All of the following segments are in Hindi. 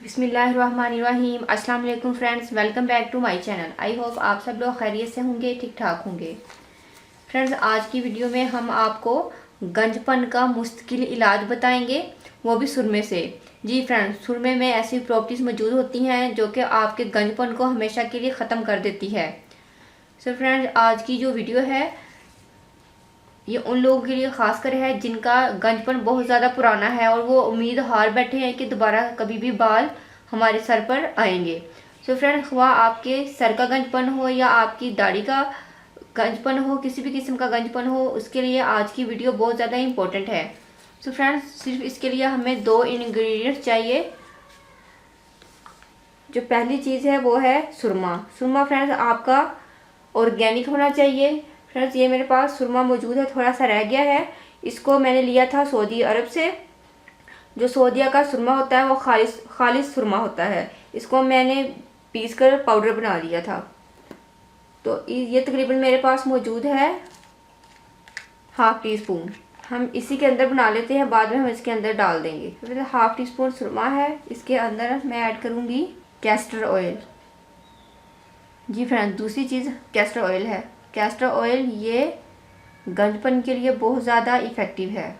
बिस्मिल्लाहिर्रहमानिर्रहीम। अस्सलाम वालेकुम friends, welcome back to my channel. I hope आप सब लोग खैरियत से होंगे, ठीक ठाक होंगे। फ्रेंड्स, आज की वीडियो में हम आपको गंजपन का मुस्तकिल इलाज बताएंगे, वो भी सुरमे से। जी फ्रेंड्स, सुरमे में ऐसी प्रॉपर्टीज़ मौजूद होती हैं जो कि आपके गंजपन को हमेशा के लिए ख़त्म कर देती है। सो फ्रेंड्स, आज की जो वीडियो है ये उन लोगों के लिए खासकर है जिनका गंजपन बहुत ज़्यादा पुराना है और वो उम्मीद हार बैठे हैं कि दोबारा कभी भी बाल हमारे सर पर आएंगे। सो फ्रेंड्स, हुआ आपके सर का गंजपन हो या आपकी दाढ़ी का गंजपन हो, किसी भी किस्म का गंजपन हो, उसके लिए आज की वीडियो बहुत ज़्यादा इंपॉर्टेंट है। सो फ्रेंड्स, सिर्फ इसके लिए हमें 2 इंग्रेडिएंट्स चाहिए। जो पहली चीज़ है वो है सुरमा। सुरमा फ्रेंड्स आपका ऑर्गेनिक होना चाहिए। फ्रेंड्स, ये मेरे पास सुरमा मौजूद है, थोड़ा सा रह गया है। इसको मैंने लिया था सऊदी अरब से। जो सऊदीया का सुरमा होता है वो खालिस सुरमा होता है। इसको मैंने पीस कर पाउडर बना लिया था। तो ये तकरीबन मेरे पास मौजूद है हाफ टी स्पून। हम इसी के अंदर बना लेते हैं, बाद में हम इसके अंदर डाल देंगे। तो हाफ टी स्पून सुरमा है, इसके अंदर मैं ऐड करूँगी कैस्टर ऑयल। जी फ्रेंड्स, दूसरी चीज़ कैस्टर ऑयल है। कैस्टर ऑयल ये गंजपन के लिए बहुत ज़्यादा इफ़ेक्टिव है।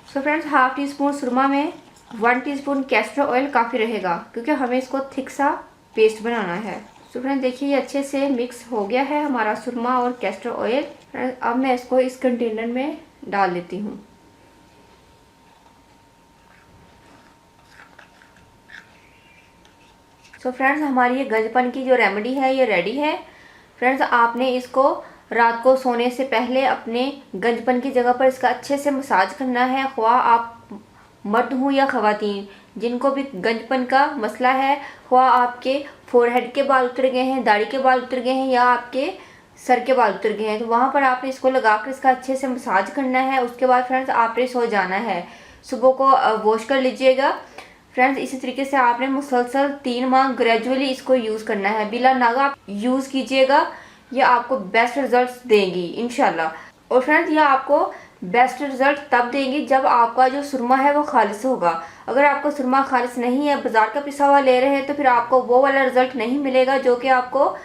So friends, half teaspoon सुरमा में 1 टीस्पून कैस्टर ऑयल काफ़ी रहेगा, क्योंकि हमें इसको थिक सा पेस्ट बनाना है। सो फ्रेंड्स, देखिए ये अच्छे से मिक्स हो गया है हमारा सुरमा और कैस्टर ऑयल। अब मैं इसको इस कंटेनर में डाल लेती हूँ। सो फ्रेंड्स, हमारी ये गंजपन की जो रेमेडी है ये रेडी है। फ्रेंड्स, आपने इसको रात को सोने से पहले अपने गंजपन की जगह पर इसका अच्छे से मसाज करना है। ख्वाह आप मर्द हों या ख़वातीन, जिनको भी गंजपन का मसला है, ख्वाह आपके फोरहेड के बाल उतर गए हैं, दाढ़ी के बाल उतर गए हैं या आपके सर के बाल उतर गए हैं, तो वहाँ पर आपने इसको लगाकर इसका अच्छे से मसाज करना है। उसके बाद फ्रेंड्स आपने सो जाना है। सुबह को वॉश कर लीजिएगा। फ्रेंड्स, इसी तरीके से आपने मुसलसल 3 माह ग्रेजुअली इसको यूज़ करना है। बिला नागा यूज़ कीजिएगा, ये आपको बेस्ट रिजल्ट्स देंगी इंशाल्लाह। और फ्रेंड्स, ये आपको बेस्ट रिजल्ट तब देंगी जब आपका जो सुरमा है वो खालिस होगा। अगर आपका सुरमा खालिस नहीं है, बाजार का पिसा हुआ ले रहे हैं, तो फिर आपको वो वाला रिजल्ट नहीं मिलेगा जो कि आपको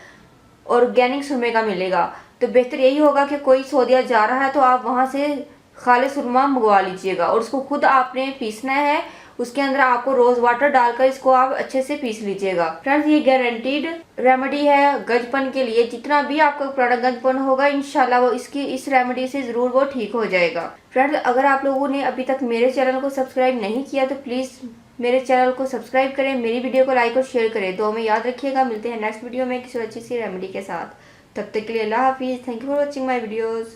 ऑर्गेनिक सुरमे का मिलेगा। तो बेहतर यही होगा कि कोई सऊदीया जा रहा है तो आप वहाँ से खालिस सुरमा मंगवा लीजिएगा और उसको खुद आपने पीसना है। उसके अंदर आपको रोज़ वाटर डालकर इसको आप अच्छे से पीस लीजिएगा। फ्रेंड्स, ये गारंटीड रेमेडी है गंजपन के लिए। जितना भी आपका पुराना गंजपन होगा इंशाल्लाह वो इस रेमेडी से ज़रूर वो ठीक हो जाएगा। फ्रेंड्स, अगर आप लोगों ने अभी तक मेरे चैनल को सब्सक्राइब नहीं किया तो प्लीज़ मेरे चैनल को सब्सक्राइब करें, मेरी वीडियो को लाइक और शेयर करें। तो हमें याद रखिएगा, मिलते हैं नेक्स्ट वीडियो में किसी अच्छी सी रेमेडी के साथ। तब तक के लिए अल्लाह हाफिज़। Thank you for watching my videos.